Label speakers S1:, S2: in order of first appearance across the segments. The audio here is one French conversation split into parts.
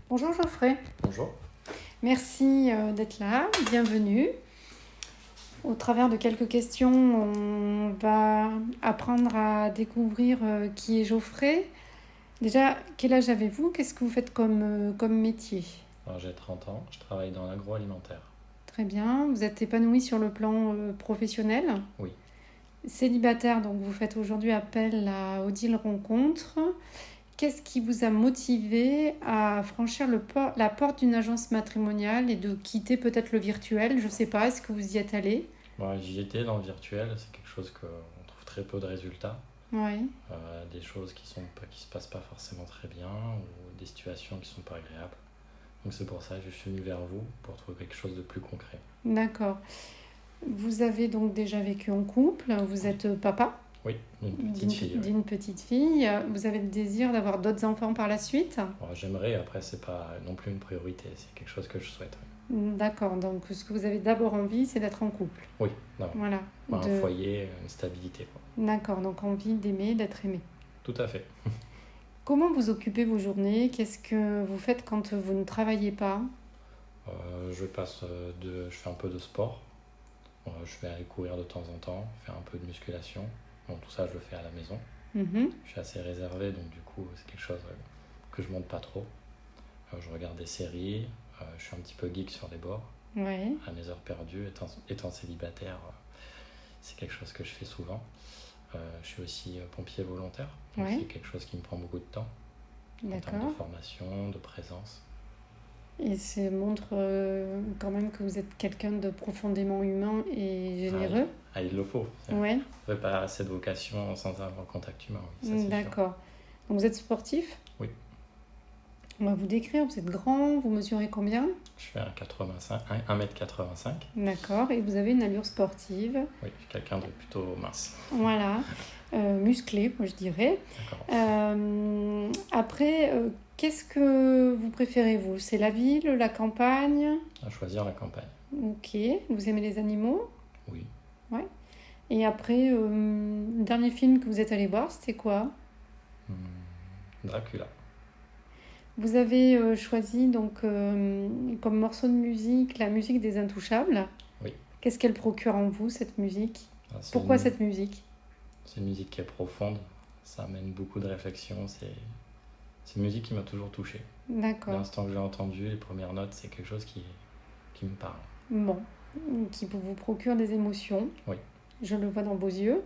S1: Bonjour Geoffrey,
S2: Bonjour.
S1: merci d'être là, bienvenue. Au travers de quelques questions, on va apprendre à découvrir qui est Geoffrey. Déjà, quel âge avez-vous? Qu'est-ce que vous faites comme métier?
S2: Alors, j'ai 30 ans, je travaille dans l'agroalimentaire.
S1: Très bien, vous êtes épanoui sur le plan professionnel.
S2: Oui.
S1: Célibataire, donc vous faites aujourd'hui appel à Odile Rencontre. Qu'est-ce qui vous a motivé à franchir la porte d'une agence matrimoniale et de quitter peut-être le virtuel? Je ne sais pas, est-ce que vous y êtes allé?
S2: Bon, j'y étais dans le virtuel, c'est quelque chose qu'on trouve très peu de résultats.
S1: Oui,
S2: Des choses qui se passent pas forcément très bien ou des situations qui sont pas agréables. Donc c'est pour ça que je suis venu vers vous pour trouver quelque chose de plus concret.
S1: d'accord. Vous avez donc déjà vécu en couple, vous êtes papa
S2: Oui, une petite fille. Oui.
S1: d'une petite fille. Vous avez le désir d'avoir d'autres enfants par la suite?
S2: Bon, j'aimerais, après c'est pas non plus une priorité, c'est quelque chose que je souhaite.
S1: D'accord, donc ce que vous avez d'abord envie, c'est d'être en couple.
S2: Oui, non,
S1: Voilà.
S2: un foyer, une stabilité, quoi.
S1: D'accord, donc envie d'aimer, d'être aimé.
S2: Tout à fait.
S1: Comment vous occupez vos journées? Qu'est-ce que vous faites quand vous ne travaillez pas?
S2: Je fais un peu de sport. Je vais aller courir de temps en temps, faire un peu de musculation. Bon, tout ça, je le fais à la maison.
S1: Mhm.
S2: Je suis assez réservé, donc du coup, c'est quelque chose que je monte pas trop. Je regarde des séries, je suis un petit peu geek sur les bords.
S1: Ouais.
S2: À mes heures perdues, étant célibataire, c'est quelque chose que je fais souvent. Je suis aussi pompier volontaire, donc
S1: Ouais.
S2: c'est quelque chose qui me prend beaucoup de temps en termes
S1: D'accord.
S2: de formation, de présence.
S1: Et ça montre quand même que vous êtes quelqu'un de profondément humain et généreux.
S2: Il le faut.
S1: Ouais.
S2: On ne fait pas cette vocation sans avoir un contact humain. Oui, ça, c'est sûr.
S1: D'accord. Donc vous êtes sportif?
S2: Oui.
S1: On va vous décrire, vous êtes grand, vous mesurez combien?
S2: Je fais 1m85.
S1: D'accord, et vous avez une allure sportive.
S2: Oui, je suis quelqu'un de plutôt mince.
S1: Voilà, musclé, moi je dirais.
S2: D'accord.
S1: Après, qu'est-ce que vous préférez, vous? C'est la ville, la campagne?
S2: À choisir la campagne.
S1: Ok, vous aimez les animaux?
S2: Oui.
S1: Ouais. Et après, le dernier film que vous êtes allé voir, c'était quoi?
S2: Dracula.
S1: Vous avez choisi donc comme morceau de musique la musique des Intouchables.
S2: Oui.
S1: Qu'est-ce qu'elle procure en vous, cette musique? Pourquoi cette musique?
S2: C'est une musique qui est profonde, ça amène beaucoup de réflexion, c'est une musique qui m'a toujours touché.
S1: D'accord.
S2: L'instant que j'ai entendu, les premières notes, c'est quelque chose qui me parle.
S1: Bon, qui vous procure des émotions.
S2: Oui.
S1: Je le vois dans vos yeux.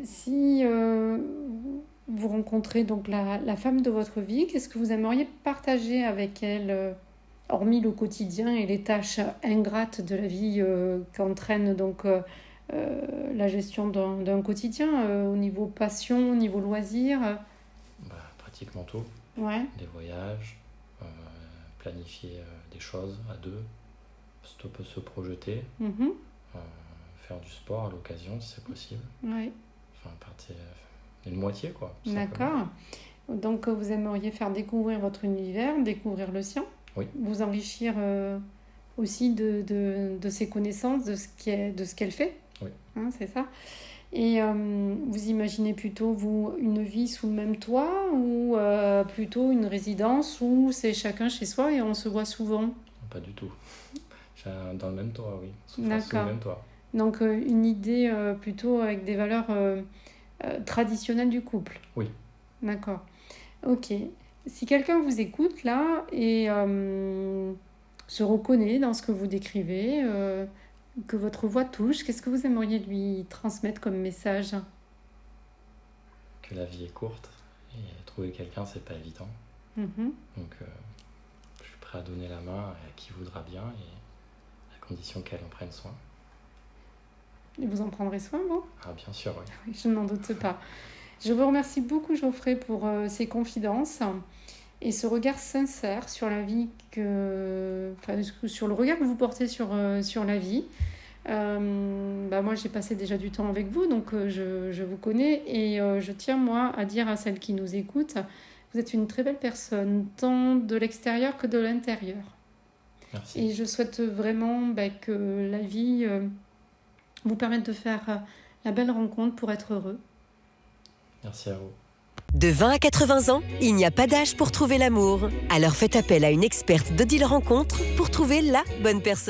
S1: Si vous rencontrez donc la femme de votre vie, qu'est-ce que vous aimeriez partager avec elle, hormis le quotidien et les tâches ingrates de la vie qu'entraîne donc la gestion d'un quotidien au niveau passion, au niveau loisir?
S2: Pratiquement tout.
S1: Ouais.
S2: Des voyages, planifier des choses à deux, se projeter,
S1: Mhm.
S2: faire du sport à l'occasion si c'est possible.
S1: Ouais.
S2: Enfin, une moitié, quoi.
S1: D'accord. Donc, vous aimeriez faire découvrir votre univers, découvrir le sien.
S2: Oui.
S1: Vous enrichir aussi de ses connaissances, de ce qu'elle fait.
S2: Oui.
S1: Hein, c'est ça. Et vous imaginez plutôt, vous, une vie sous le même toit ou plutôt une résidence où c'est chacun chez soi et on se voit souvent?
S2: Pas du tout. Dans le même toit, oui. Sous le même toit.
S1: Donc, une idée plutôt avec des valeurs traditionnelles du couple.
S2: Oui.
S1: D'accord. Ok. Si quelqu'un vous écoute là et se reconnaît dans ce que vous décrivez, que votre voix touche, qu'est-ce que vous aimeriez lui transmettre comme message?
S2: Que la vie est courte et trouver quelqu'un, c'est pas évident.
S1: Mhm.
S2: Donc, je suis prêt à donner la main à qui voudra bien et à condition qu'elle en prenne soin.
S1: Et vous en prendrez soin, vous?
S2: Ah, bien sûr, oui.
S1: Oui, je n'en doute pas. Je vous remercie beaucoup, Geoffrey, pour ces confidences et ce regard sincère sur la vie sur le regard que vous portez sur la vie. Moi, j'ai passé déjà du temps avec vous, donc je vous connais et je tiens, moi, à dire à celles qui nous écoutent, vous êtes une très belle personne, tant de l'extérieur que de l'intérieur.
S2: Merci.
S1: Et je souhaite vraiment que la vie vous permette de faire la belle rencontre pour être heureux.
S2: Merci à vous.
S3: De 20 à 80 ans, il n'y a pas d'âge pour trouver l'amour. Alors faites appel à une experte d'Odile Rencontre pour trouver la bonne personne.